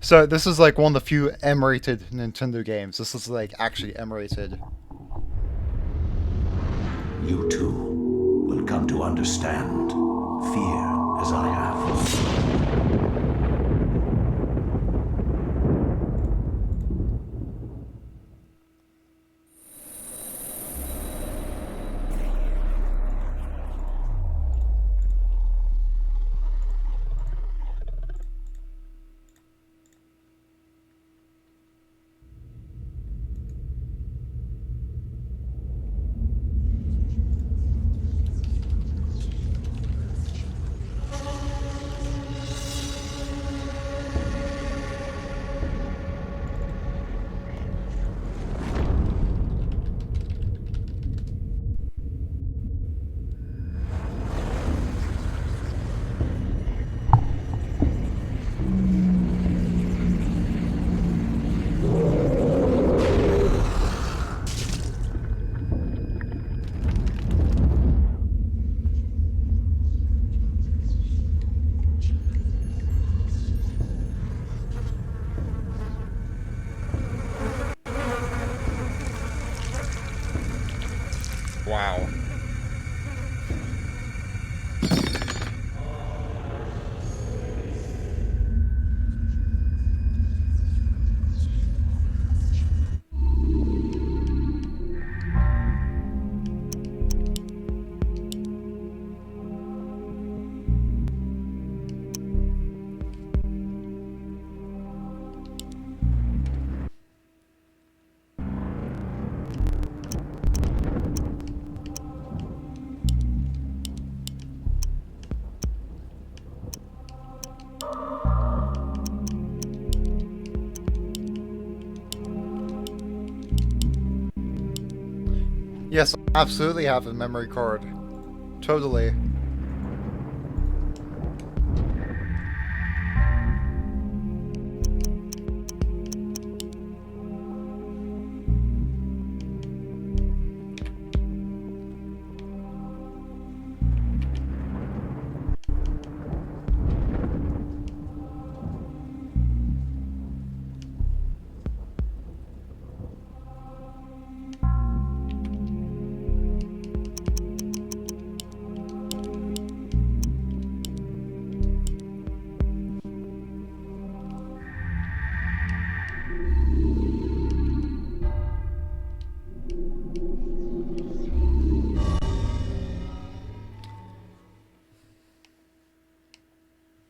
So this is like one of the few M-rated Nintendo games. This is like actually M-rated. You too will come to understand fear as I have. Wow. Yes, I absolutely have a memory card. Totally.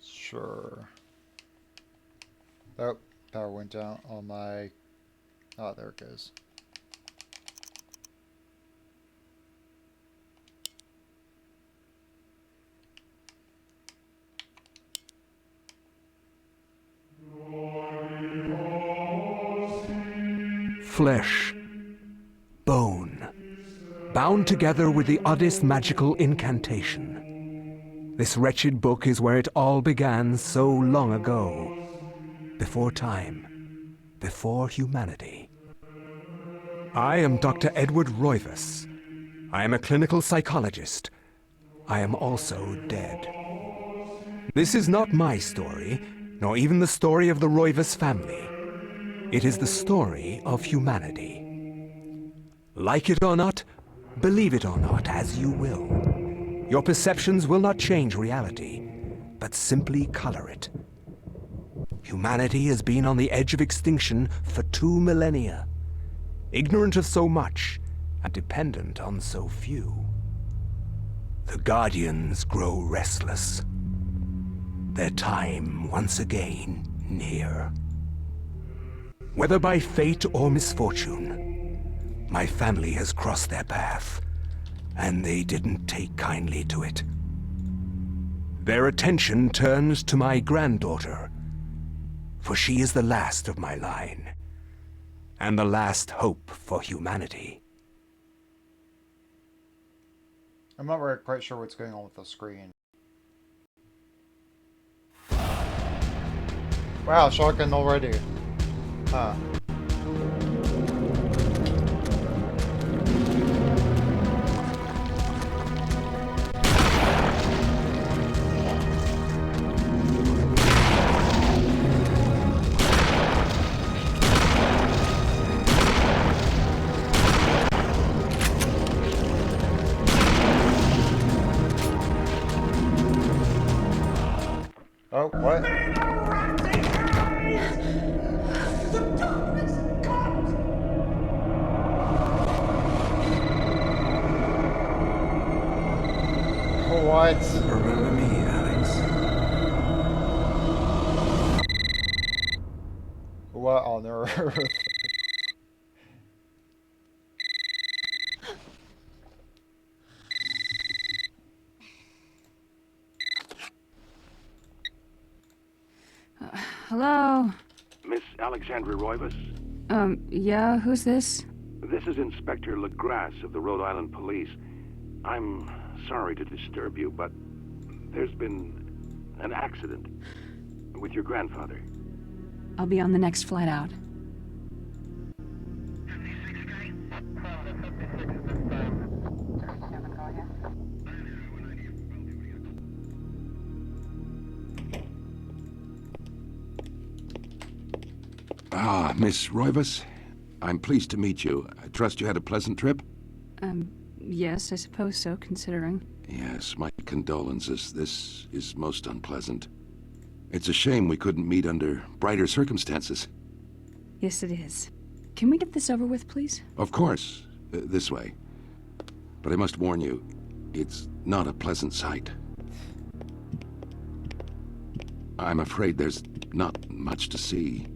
Sure. Oh, power went down on my... Oh, there it goes. Flesh, bone, bound together with the oddest magical incantation. This wretched book is where it all began so long ago. Before time, before humanity. I am Dr. Edward Roivas. I am a clinical psychologist. I am also dead. This is not my story, nor even the story of the Roivas family. It is the story of humanity. Like it or not, believe it or not, as you will. Your perceptions will not change reality, but simply color it. Humanity has been on the edge of extinction for 2 millennia, ignorant of so much and dependent on so few. The Guardians grow restless. Their time once again near. Whether by fate or misfortune, my family has crossed their path, and they didn't take kindly to it. Their attention turns to my granddaughter, for she is the last of my line, and the last hope for humanity. I'm not really quite sure what's going on with the screen. Wow, shotgun already. Huh. Oh, what? What? Remember me, Alex. What on earth? Hello? Miss Alexandra Roivas? Yeah, who's this? This is Inspector LeGrasse of the Rhode Island Police. I'm sorry to disturb you, but there's been an accident with your grandfather. I'll be on the next flight out. Ah, Miss Roivas. I'm pleased to meet you. I trust you had a pleasant trip? Yes, I suppose so, considering. Yes, my condolences. This is most unpleasant. It's a shame we couldn't meet under brighter circumstances. Yes, it is. Can we get this over with, please? Of course, this way. But I must warn you, it's not a pleasant sight. I'm afraid there's not much to see.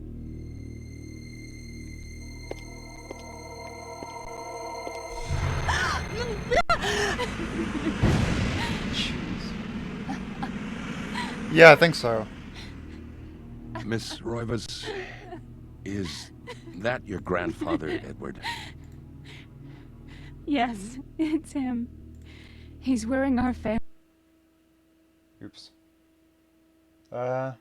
Yeah, I think so. Miss Roivas, is that your grandfather, Edward? Yes, it's him. He's wearing our family. Oops. Huh.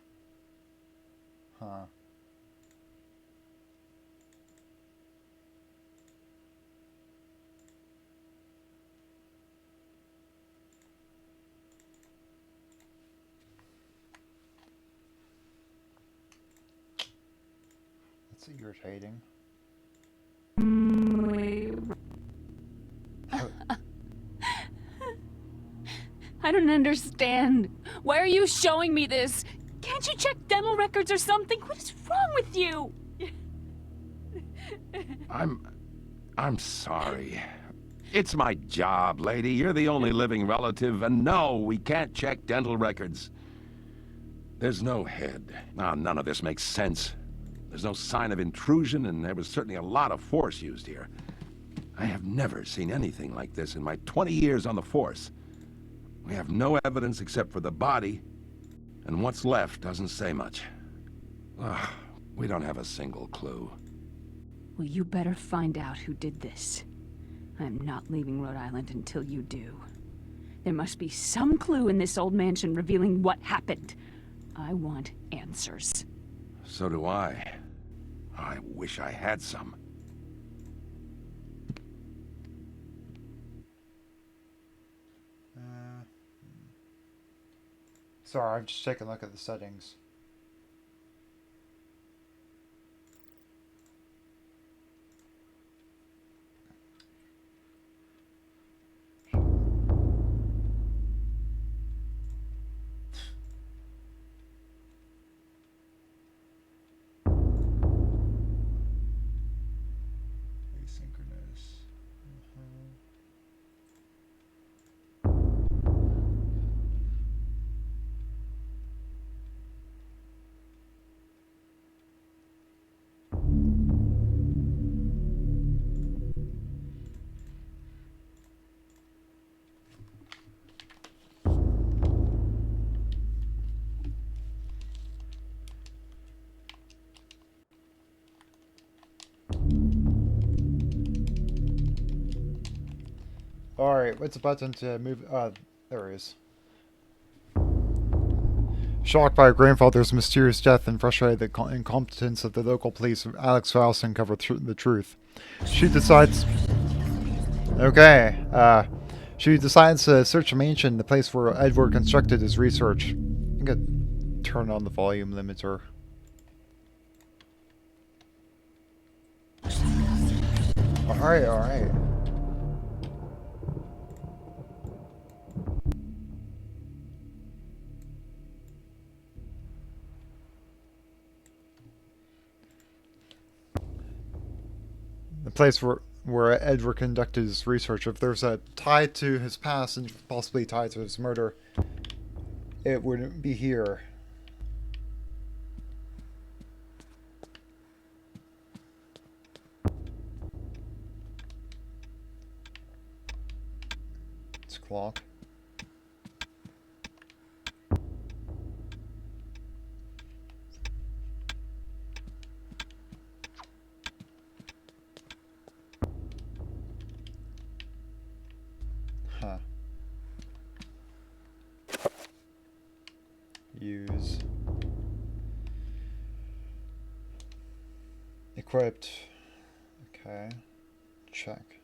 That's irritating. I don't understand. Why are you showing me this? Can't you check dental records or something? What is wrong with you? I'm sorry. It's my job, lady. You're the only living relative, and no, we can't check dental records. There's no head. None of this makes sense. There's no sign of intrusion, and there was certainly a lot of force used here. I have never seen anything like this in my 20 years on the force. We have no evidence except for the body, and what's left doesn't say much. Ugh, we don't have a single clue. Well, you better find out who did this. I'm not leaving Rhode Island until you do. There must be some clue in this old mansion revealing what happened. I want answers. So do I. I wish I had some. Sorry, I'm just taking a look at the settings. Asynchronous. Alright, what's the button to move? There it is. Shocked by her grandfather's mysterious death and frustrated at the incompetence of the local police, Alex vows to uncover the truth. She decides... Okay, she decides to search a mansion, the place where Edward constructed his research. I'm gonna turn on the volume limiter. Alright, alright. place where Edward conducted his research. If there's a tie to his past and possibly tied to his murder, it wouldn't be here. It's a clock. Huh. Use. Equipped. Okay. Check.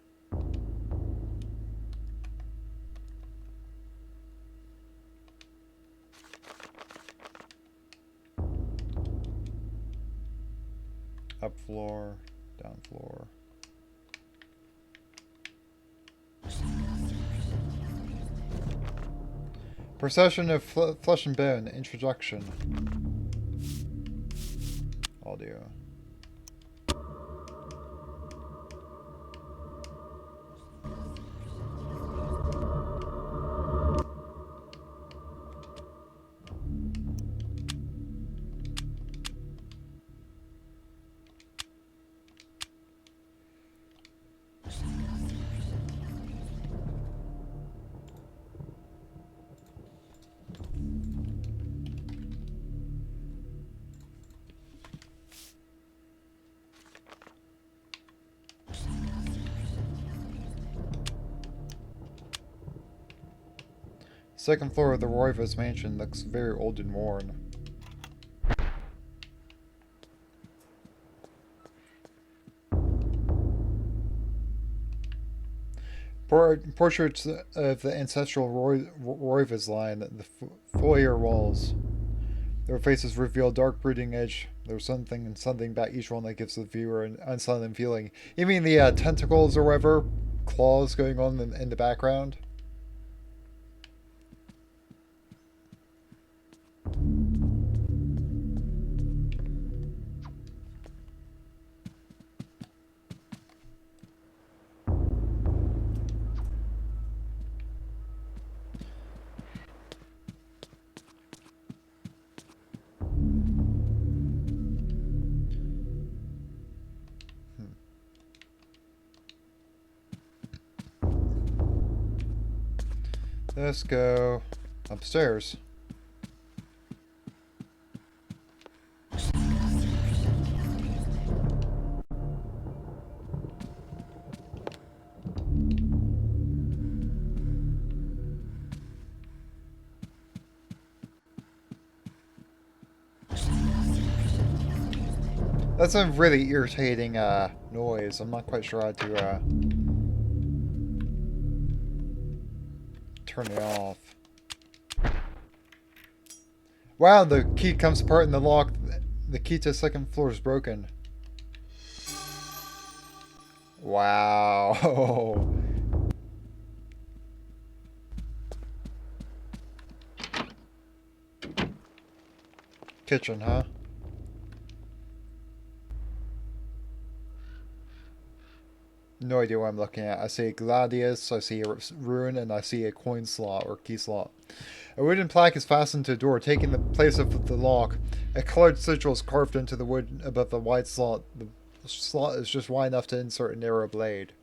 Up floor, down floor. Procession of Flesh and Bone, Introduction. Audio. Second floor of the Roivas mansion looks very old and worn. Portraits of the ancestral Roivas line, the foyer walls. Their faces reveal dark brooding edge. There's something about each one that gives the viewer an unsettling feeling. You mean the tentacles or whatever, claws going on in the background? Let's go upstairs. That's a really irritating noise. I'm not quite sure how to turn it off. Wow, the key comes apart in the lock. The key to the second floor is broken. Wow. Kitchen, huh? No idea what I'm looking at. I see a gladius, I see a rune, and I see a coin slot or key slot. A wooden plaque is fastened to a door, taking the place of the lock. A colored sigil is carved into the wood above the wide slot. The slot is just wide enough to insert a narrow blade.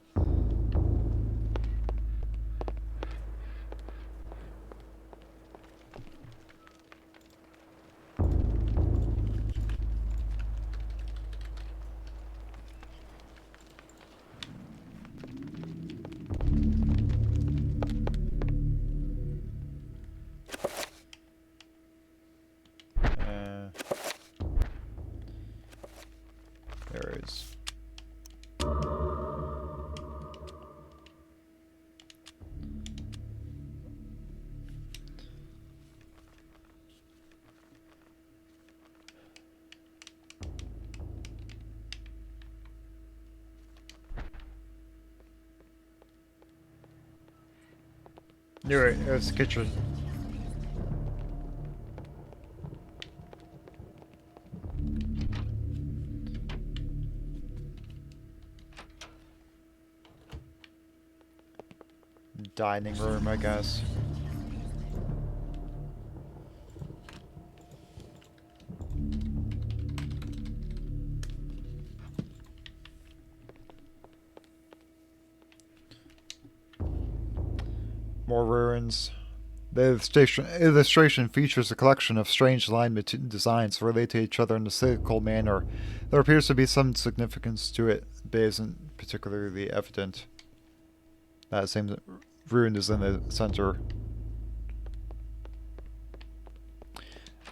There it is. Knew it. It was the kitchen. dining room, I guess. More ruins. The illustration features a collection of strange line designs related to each other in a cyclical manner. There appears to be some significance to it, but isn't particularly evident. That same ruin is in the center.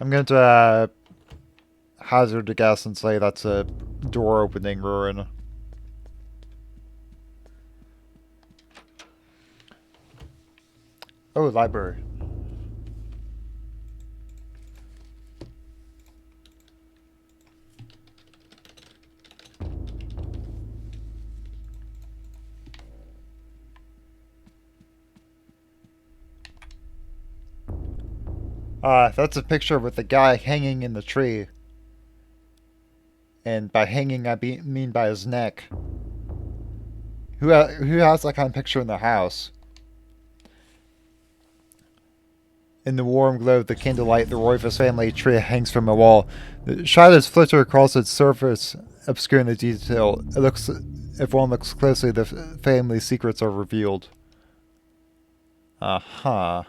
I'm going to hazard a guess and say that's a door opening ruin. Oh, library. That's a picture with a guy hanging in the tree. And by hanging, I mean by his neck. Who has that kind of picture in their house? In the warm glow of the candlelight, the Roivas family tree hangs from a wall. The shadows flitter across its surface, obscuring the detail. If one looks closely, the family secrets are revealed. Uh-huh.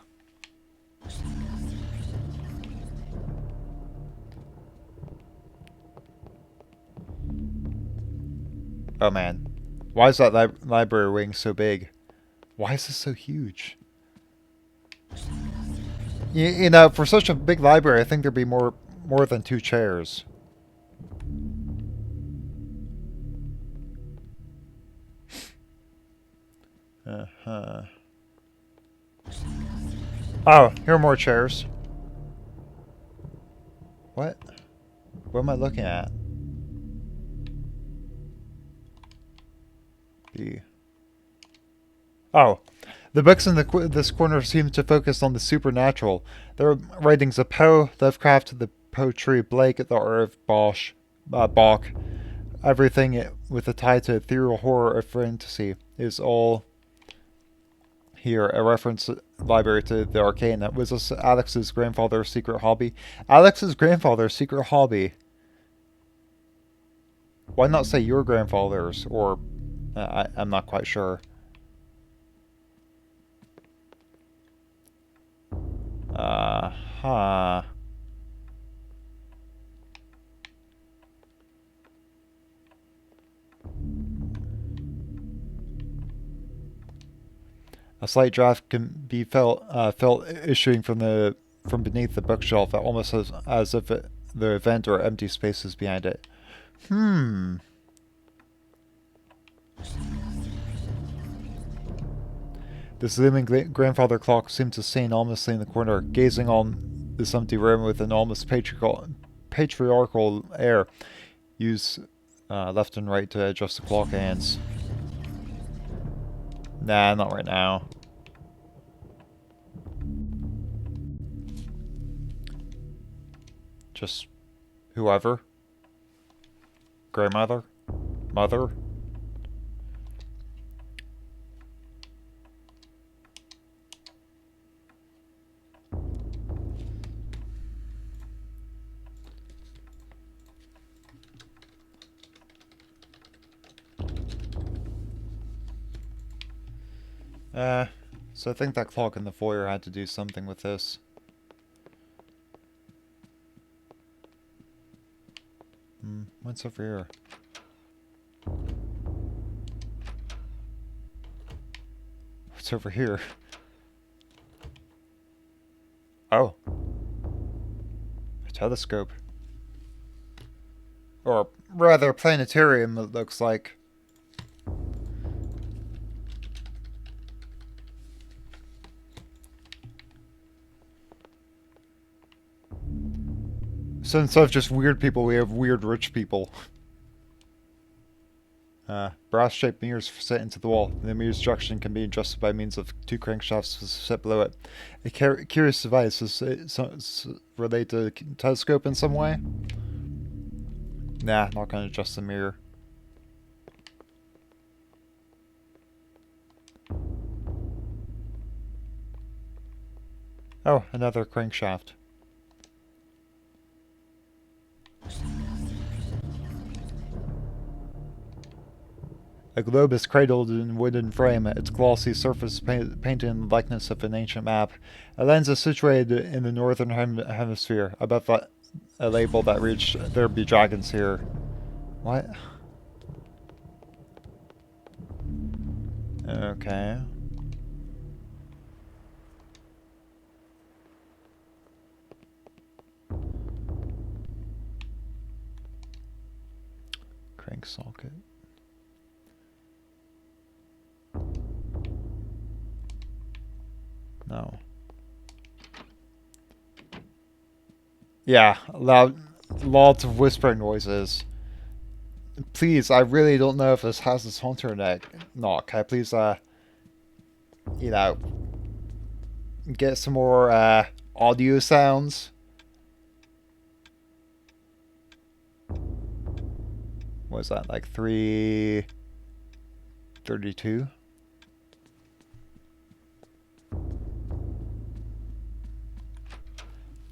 Oh man. Why is that library wing so big? Why is this so huge? You know, for such a big library, I think there'd be more than 2 chairs. Uh-huh. Oh, here are more chairs. What? What am I looking at? Oh. The books in this corner seem to focus on the supernatural. There are writings of Poe, Lovecraft, the poetry of Blake, the art of Bach. Everything with a tie to ethereal horror or fantasy is all here. A reference library to the arcane. Was this Alex's grandfather's secret hobby? Alex's grandfather's secret hobby? Why not say your grandfather's? Or, I'm not quite sure. Uh-huh. A slight draft can be felt issuing from beneath the bookshelf, almost as if the vent or empty spaces behind it. This looming grandfather clock seemed to stand ominously in the corner, gazing on this empty room with an almost patriarchal air. Use left and right to adjust the clock hands. Nah, not right now. Just whoever. Grandmother? Mother? So I think that clock in the foyer had to do something with this. What's over here? What's over here? Oh. A telescope. Or rather, a planetarium, it looks like. So instead of just weird people, we have weird rich people. Brass-shaped mirrors set into the wall. The mirror's structure can be adjusted by means of 2 crankshafts set below it. A curious device. Is it related to the telescope in some way? Nah, not going to adjust the mirror. Oh, another crankshaft. A globe is cradled in a wooden frame, its glossy surface painted in the likeness of an ancient map. A lens is situated in the northern hemisphere, above a label that reads, "There be dragons here." What? Okay. Crank socket. No. Yeah, lots of whispering noises. Please, I really don't know if this has this haunter neck. No, can I please, you know, get some more, audio sounds? What is that, like 332?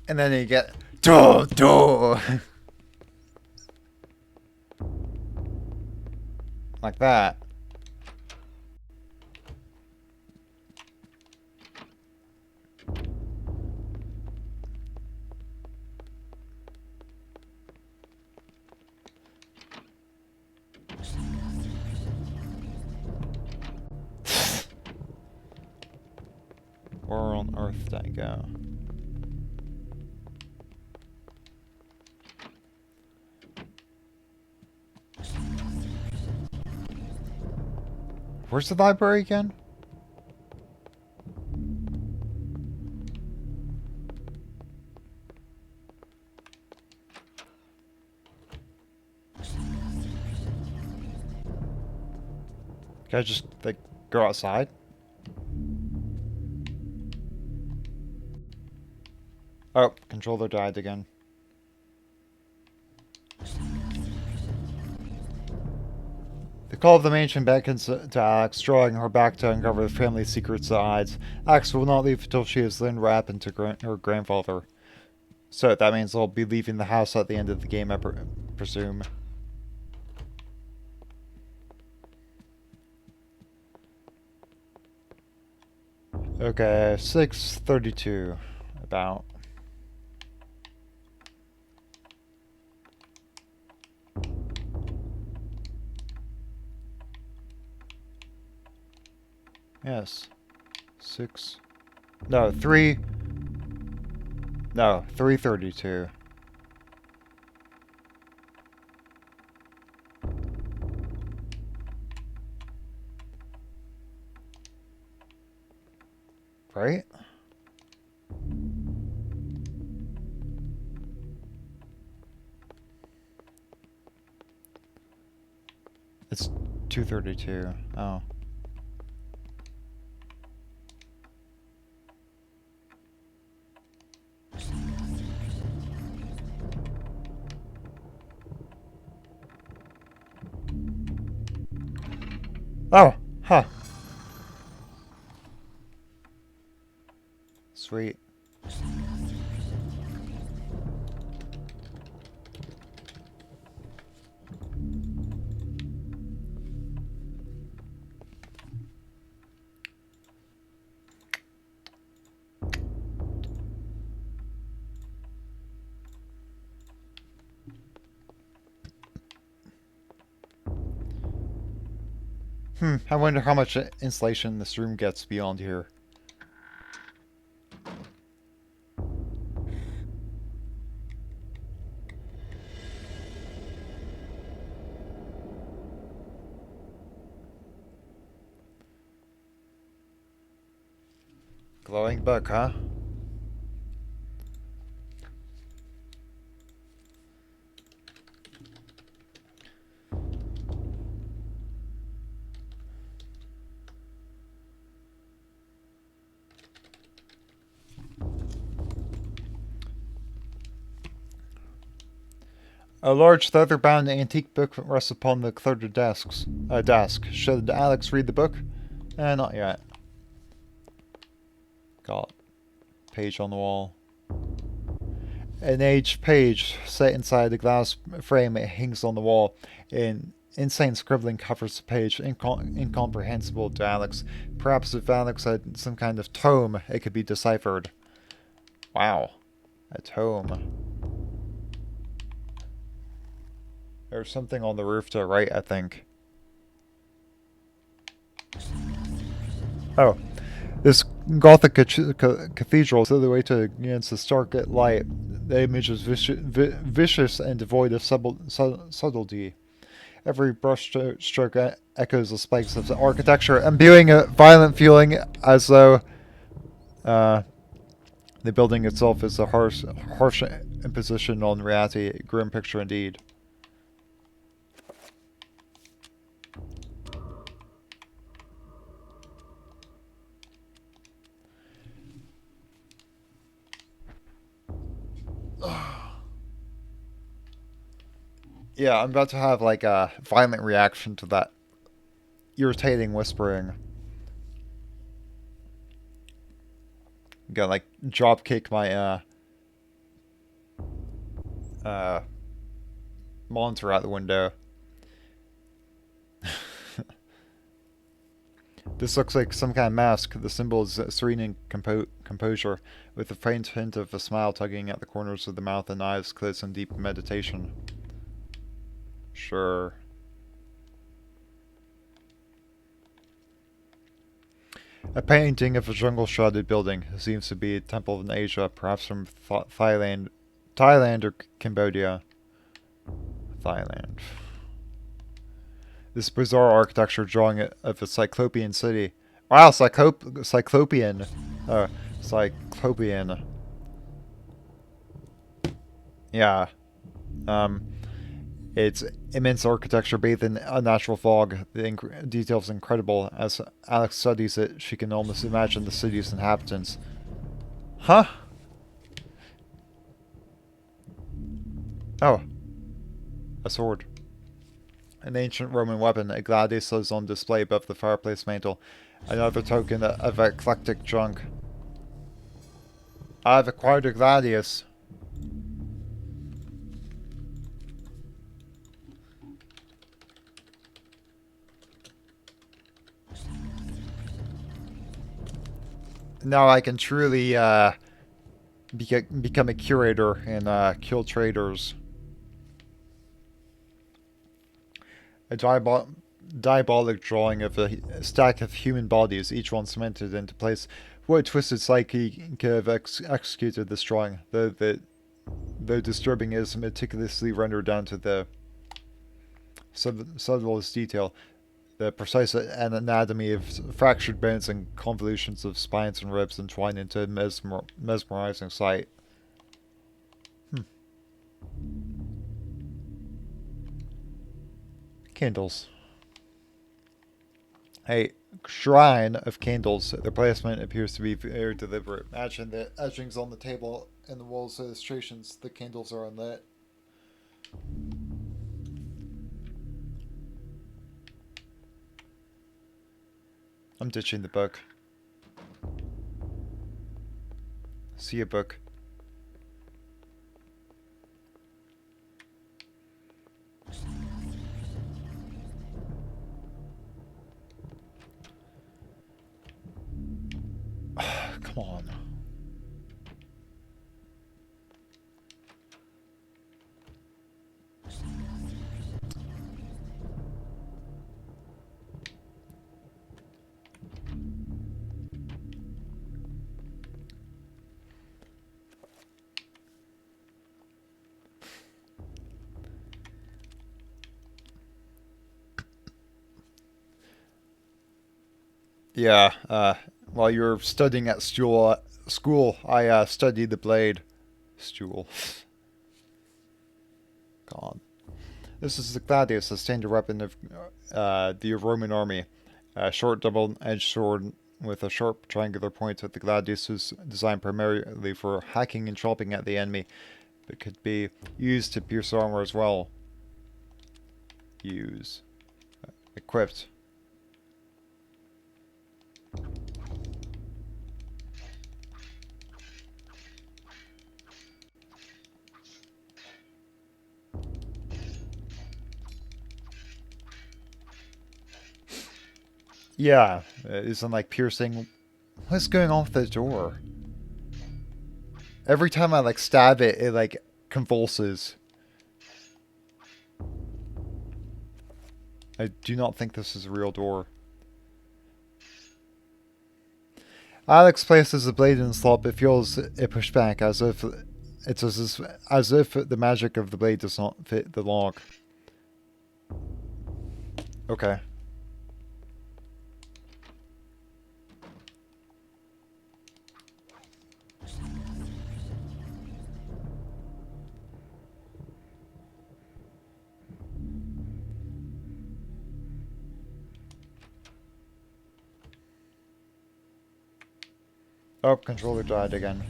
And then you get duh, duh. Like that. Where on earth did I go? Where's the library again? Can I just, like, go outside? Oh, controller died again. The call of the mansion beckons to Alex, drawing her back to uncover the family secret sides. Alex will not leave until she has learned what happened to her grandfather. So that means they'll be leaving the house at the end of the game, I presume. Okay, 6:32, about. Yes. 6. No, 3. No, 3:32. Right? It's 2:32. Oh. Oh, huh. Sweet. I wonder how much insulation this room gets beyond here. Glowing book, huh? A large leather-bound antique book rests upon the cluttered desk. Should Alex read the book? Not yet. Got page on the wall. An aged page set inside a glass frame hangs on the wall. An insane scribbling covers the page, incomprehensible to Alex. Perhaps if Alex had some kind of tome, it could be deciphered. Wow. A tome. There's something on the roof to the right, I think. Oh. This Gothic cathedral silhouetted against the stark light. The image is vicious and devoid of subtlety. Every brushstroke echoes the spikes of the architecture, imbuing a violent feeling as though the building itself is a harsh imposition on reality. A grim picture indeed. Yeah, I'm about to have like a violent reaction to that irritating whispering. I'm gonna like drop kick my monitor out the window. This looks like some kind of mask. The symbol is serene composure, with a faint hint of a smile tugging at the corners of the mouth and eyes closed in deep meditation. Sure. A painting of a jungle-shrouded building. It seems to be a temple in Asia, perhaps from Thailand or Cambodia. Thailand. This bizarre architecture drawing of a Cyclopean city. Wow, Cyclopean. Cyclopean. Yeah. Its immense architecture bathed in unnatural fog. The details incredible. As Alex studies it, she can almost imagine the city's inhabitants. Huh? Oh. A sword. An ancient Roman weapon, a gladius is on display above the fireplace mantle. Another token of eclectic junk. I've acquired a gladius. Now I can truly become a curator and kill traitors. A diabolic drawing of a stack of human bodies, each one cemented into place. What a twisted psyche could have executed this drawing, though disturbing, it is meticulously rendered down to the subtlest detail. The precise anatomy of fractured bones and convolutions of spines and ribs entwined into a mesmerizing sight. Candles. A shrine of candles. Their placement appears to be very deliberate. Imagine the etchings on the table and the walls illustrations. The candles are unlit. I'm ditching the book. See a book. Come on. Yeah, while you were studying at school, I studied the blade. Stool. God. This is the gladius, a standard weapon of the Roman army. A short double-edged sword with a sharp triangular point. The gladius is designed primarily for hacking and chopping at the enemy, but could be used to pierce armor as well. Use. Equipped. Yeah, it isn't like piercing. What's going on with the door? Every time I like stab it, it like convulses. I do not think this is a real door. Alex places the blade in the slot, but feels it pushed back as if the magic of the blade does not fit the lock. Okay. Oh, controller died again.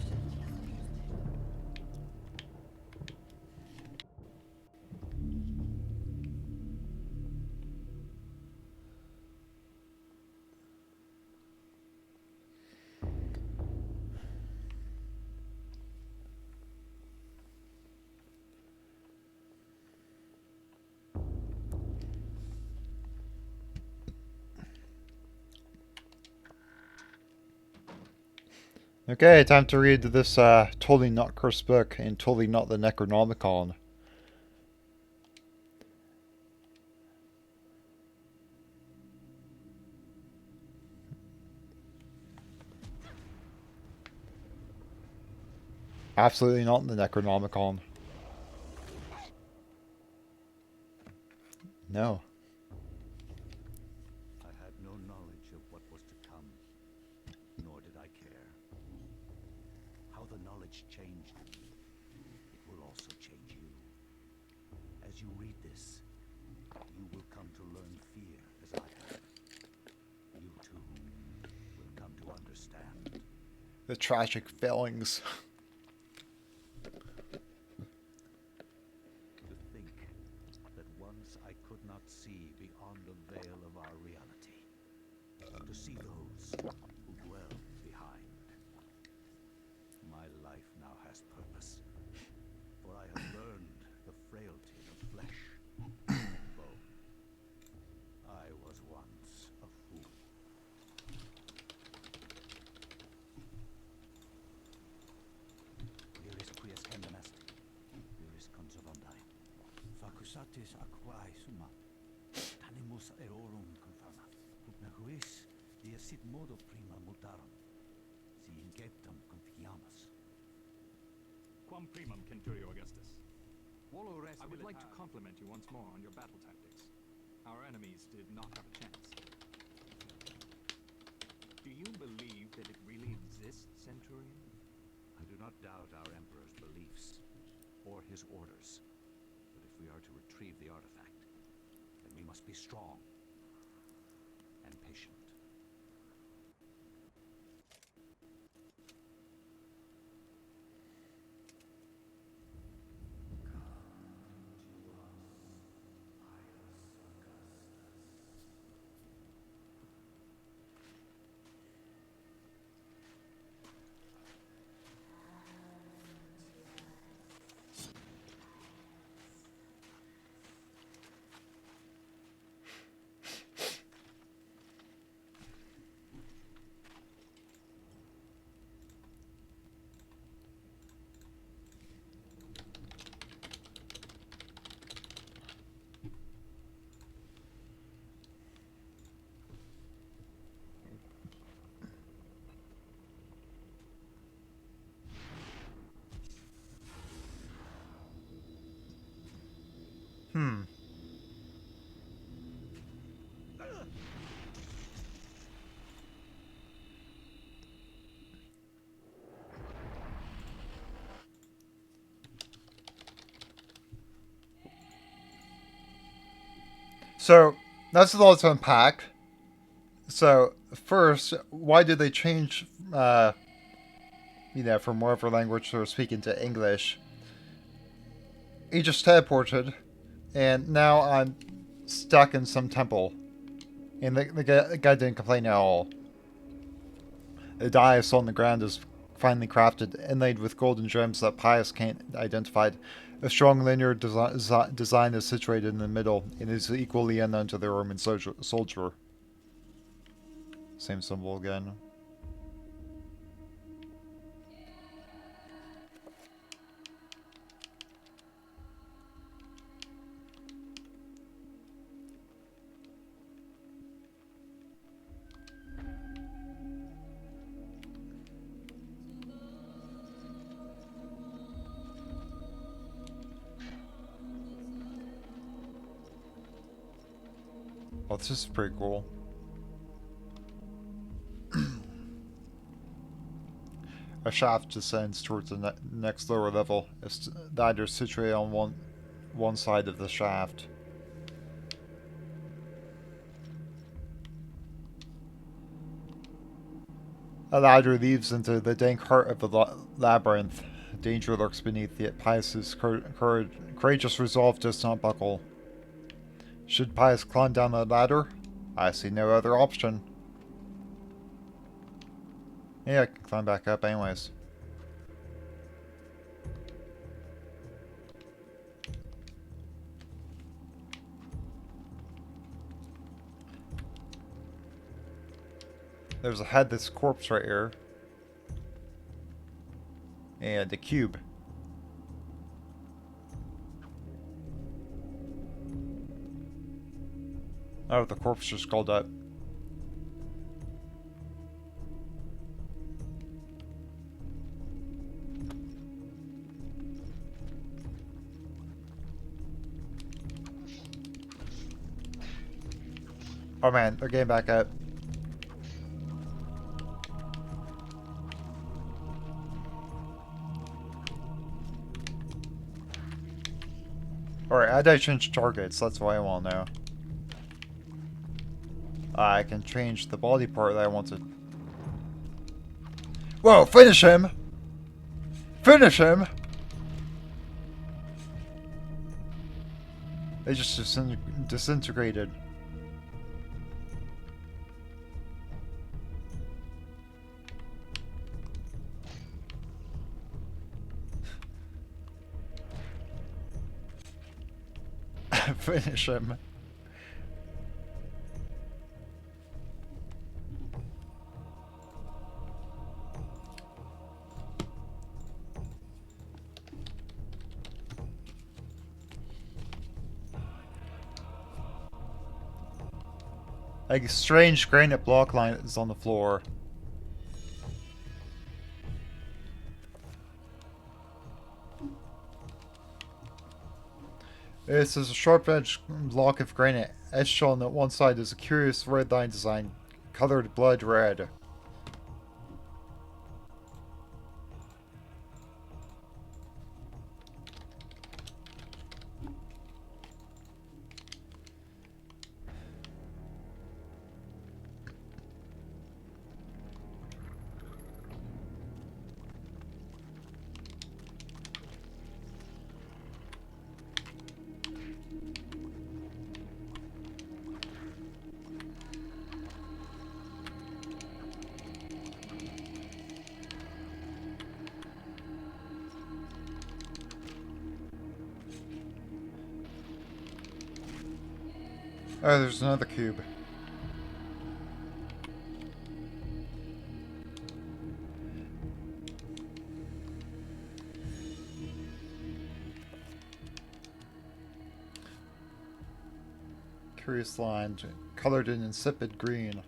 Okay, time to read this totally not cursed book and totally not the Necronomicon. Absolutely not the Necronomicon. No. I had no knowledge of what was to come, nor did I care. How the knowledge changed me, it will also change you. As you read this, you will come to learn fear as I have. You too will come to understand. The tragic failings. To think that once I could not see beyond the veil of our reality. To see those who dwell behind. My life now has purpose, for I have learned the frailty of flesh and bone. I was once a fool. Viris quies candanas, viris conservandi. Facusatis aquae summa, tanimus eorum confirma. Ut nehuis sit modo prima mutarum, si inceptum confiamus. Quam primum, Centurio Augustus. I would like to compliment you once more on your battle tactics. Our enemies did not have a chance. Do you believe that it really exists, Centurion? I do not doubt our Emperor's beliefs, or his orders. But if we are to retrieve the artifact, then we must be strong and patient. So, that's a lot to unpack. So, first, why did they change, from whatever language they were speaking to English? He just teleported, and now I'm stuck in some temple. And the guy didn't complain at all. The die I saw on the ground is finely crafted, inlaid with golden gems that Pius can't identify. A strong linear design is situated in the middle, and is equally unknown to the Roman soldier. Same symbol again. Oh, this is pretty cool. A shaft descends towards the next lower level. It's the ladder situated on one side of the shaft. A ladder leads into the dank heart of the labyrinth. Danger lurks beneath, yet Pius's courageous resolve does not buckle. Should Pius climb down the ladder? I see no other option. Yeah, I can climb back up anyways. There's a headless corpse right here. And a cube. Oh, the corpse just called up. Oh man, they're getting back up. Alright, how do I change targets? That's what I want to know. I can change the body part that I want to... Whoa, finish him! Finish him! They just disintegrated. Finish him. A strange granite block line is on the floor. This is a sharp-edged block of granite. Etched on one side is a curious red line design, colored blood red. Oh, there's another cube. Curious line, colored in insipid green.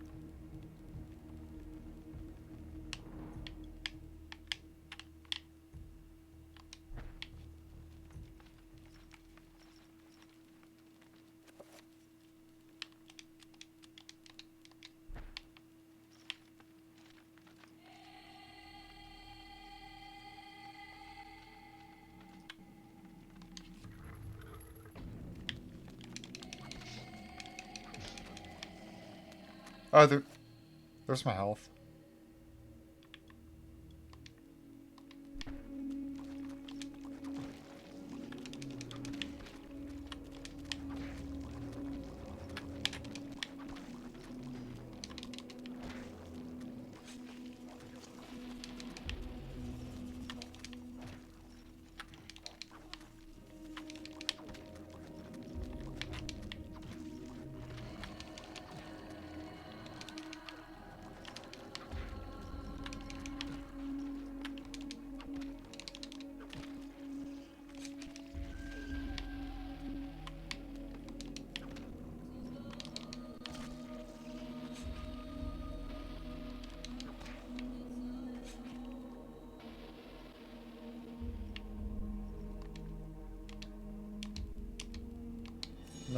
Oh, there's my health.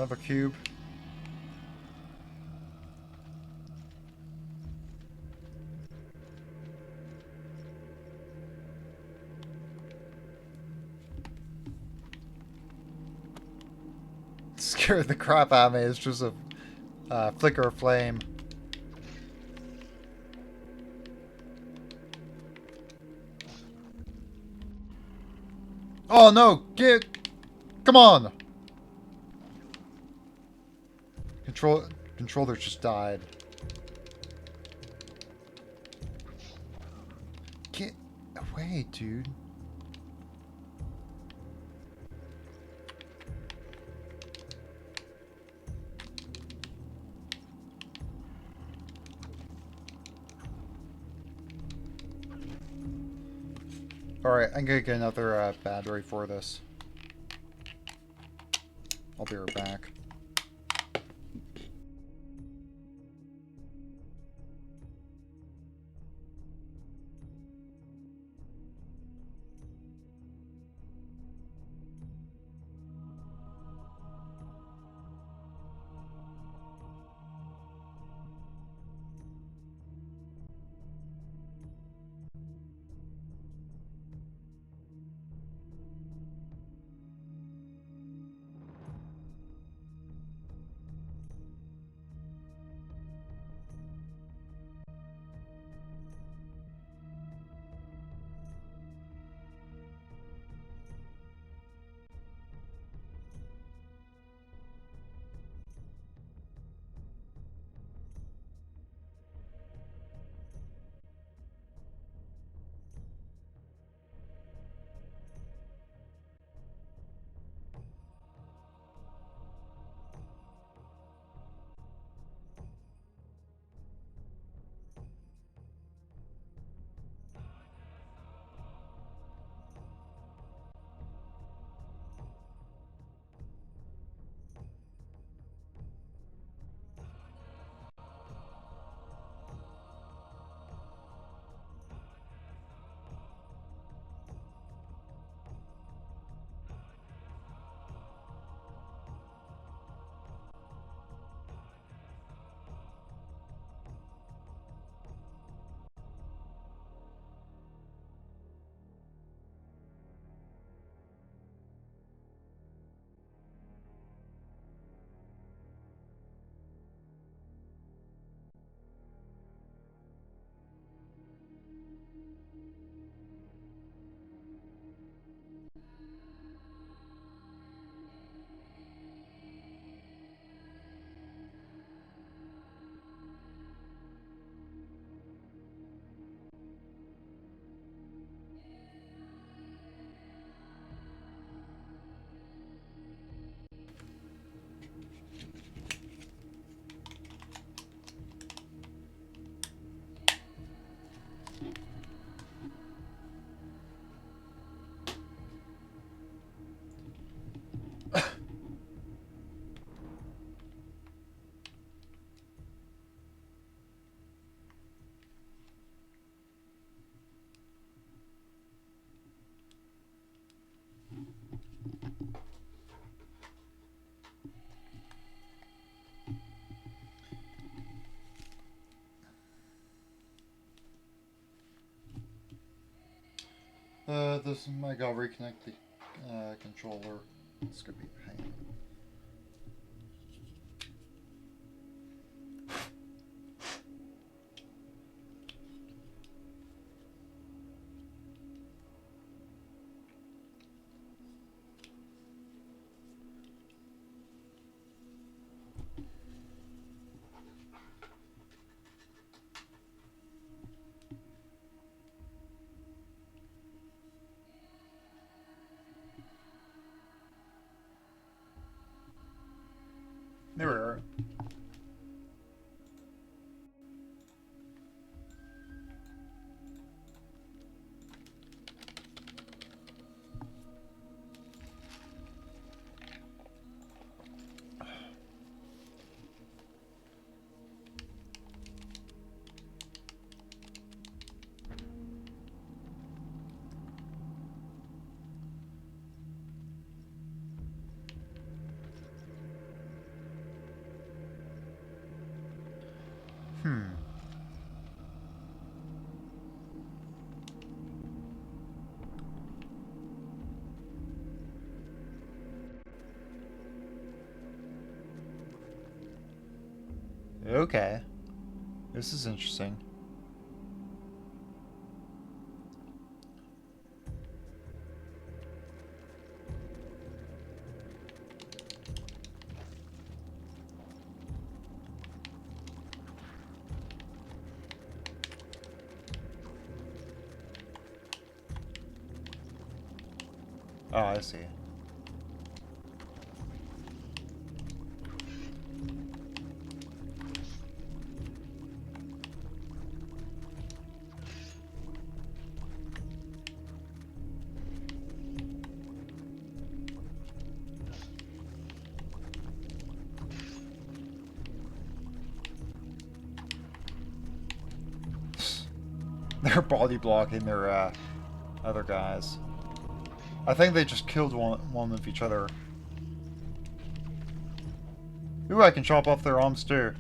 Another cube. Scared the crap out of me. It's just a flicker of flame. Oh no! Get! Come on! Controller just died. Get away, dude. Alright, I'm gonna get another battery for this. I'll be right back. I gotta reconnect the controller. It's gonna be a pain. There we are. Hmm. Okay. This is interesting. Oh, I see. They're body blocking their other guys. I think they just killed one of each other. Ooh, I can chop off their arms too.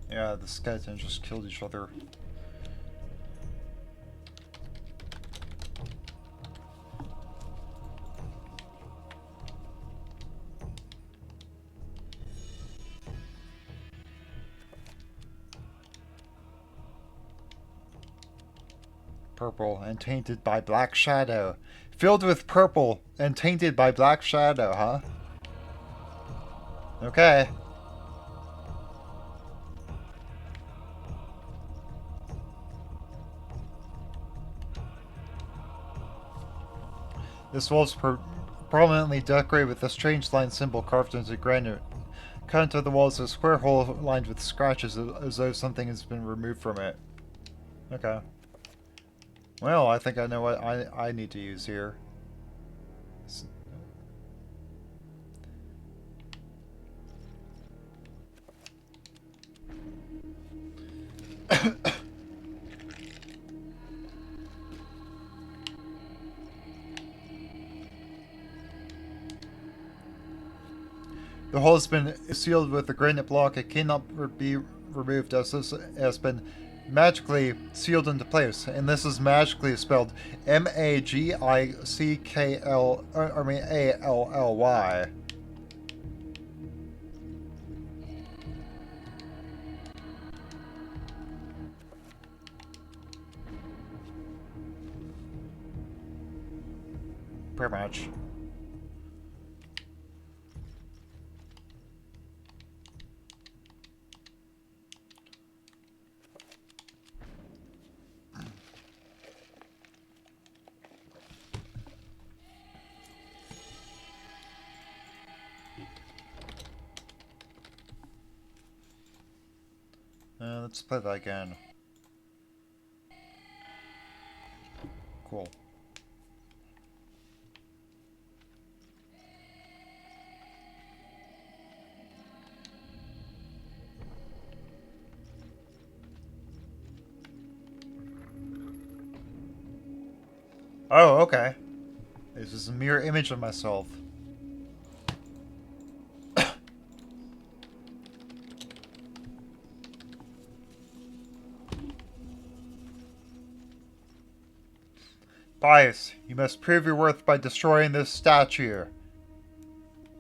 Yeah, the skeletons just killed each other. Purple and tainted by black shadow. Filled with purple and tainted by black shadow, huh? Okay. This wall is prominently decorated with a strange line symbol carved into granite. Cut into the wall is a square hole lined with scratches as though something has been removed from it. Okay. Well, I think I know what I need to use here. The hole has been sealed with a granite block. It cannot be removed as this has been magically sealed into place. And this is magically spelled M-A-G-I-C-K-L, A-L-L-Y. Pretty much. Let's play that again. Cool. Oh, okay. This is a mirror image of myself. Bias, you must prove your worth by destroying this statue.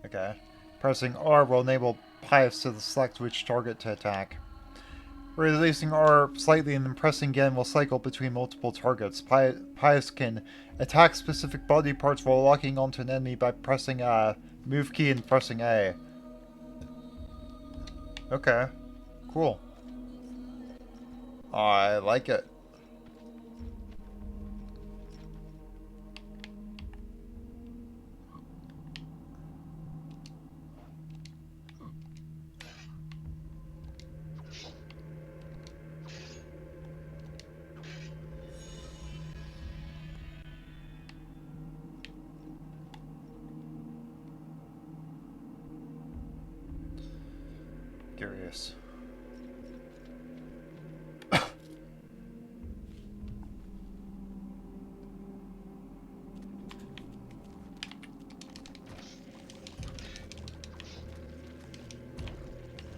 Okay. Pressing R will enable Pius to select which target to attack. Releasing R slightly and then pressing again will cycle between multiple targets. Pius can attack specific body parts while locking onto an enemy by pressing move key and pressing A. Okay. Cool. I like it. Curious.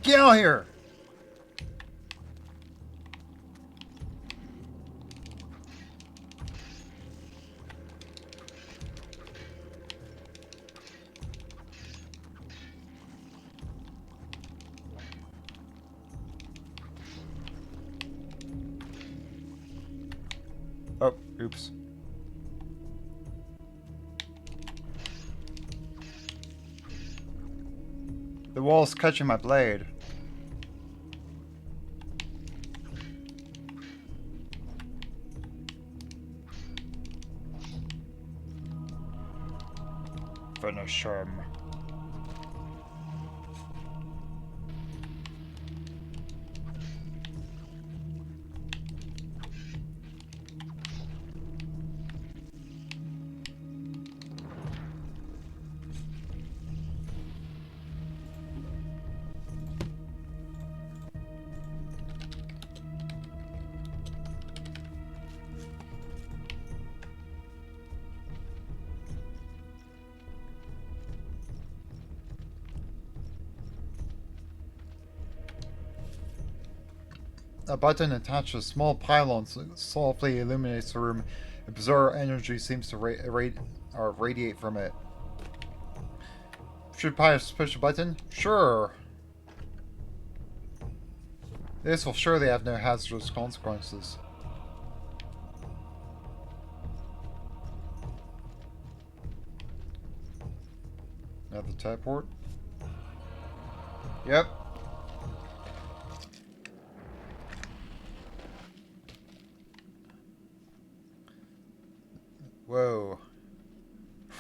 Get out here! Oh, oops. The wall's catching my blade. Finish him. A button attached to a small pylon softly illuminates the room. A bizarre energy seems to radiate from it. Should Pius push a button? Sure. This will surely have no hazardous consequences. Another teleport? Yep. Whoa.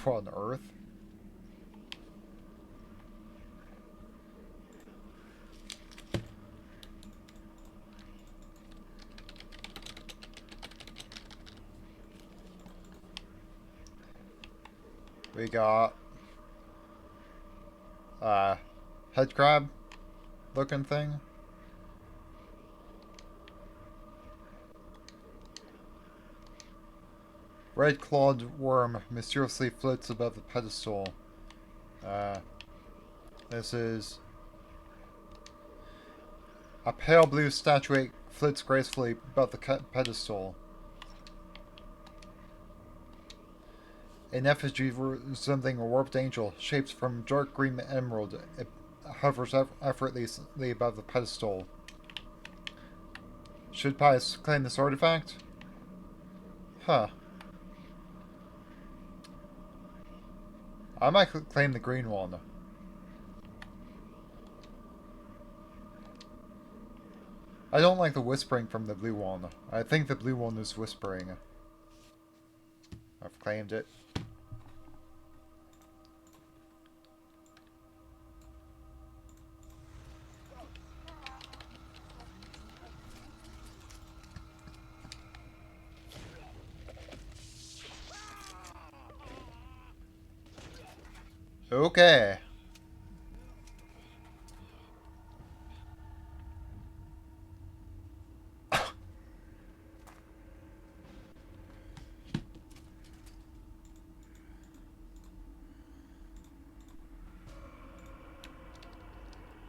What on earth? We got head crab looking thing. Red clawed worm mysteriously floats above the pedestal. This is a pale blue statuette floats gracefully above the pedestal. An effigy resembling a warped angel, shaped from dark green emerald, it hovers effortlessly above the pedestal. Should Pius claim this artifact? Huh. I might claim the green one. I don't like the whispering from the blue one. I think the blue one is whispering. I've claimed it. Okay.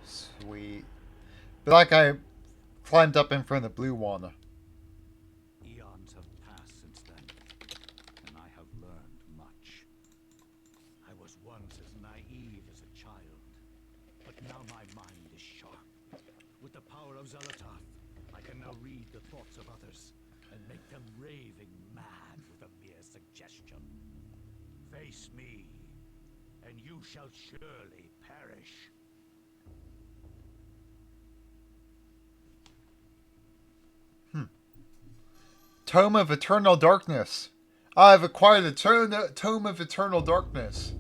Sweet. But like I climbed up in front of the blue one. Eons have passed since then, and I have learned much. I was once as naive as a child, but now my mind is sharp. With the power of Xelatoth, I can now read the thoughts of others and make them raving mad with a mere suggestion. Face me, and you shall surely perish. Tome of Eternal Darkness. I have acquired the Tome of Eternal Darkness.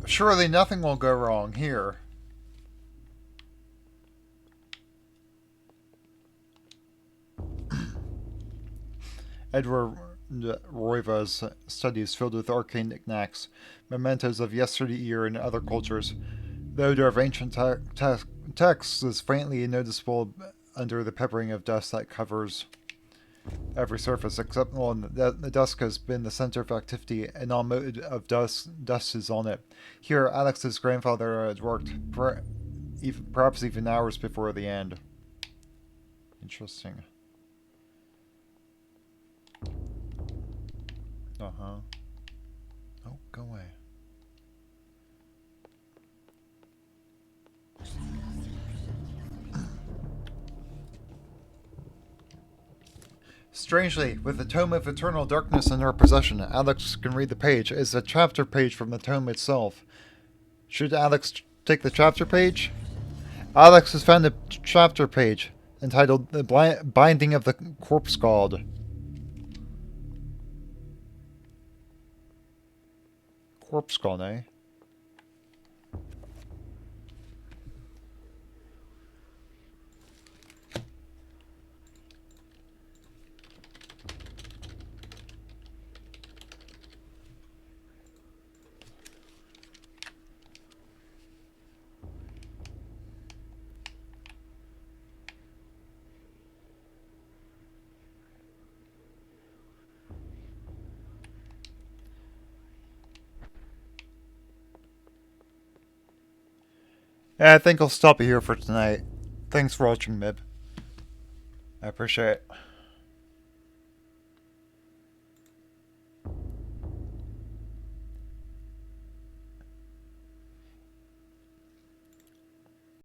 Surely nothing will go wrong here. Edward Roiva's studies filled with arcane knickknacks, mementos of yesteryear and other cultures. The odor of ancient texts is faintly noticeable under the peppering of dust that covers every surface, except the desk has been the center of activity, and all mode of dust is on it. Here, Alex's grandfather had worked, perhaps even hours before the end. Interesting. Uh-huh. Oh, go away. Strangely, with the Tome of Eternal Darkness in her possession, Alex can read the page. It's a chapter page from the tome itself. Should Alex take the chapter page? Alex has found a chapter page entitled The Binding of the Corpse God. Corpse God, eh? Yeah, I think I'll stop it here for tonight. Thanks for watching, Mib. I appreciate it.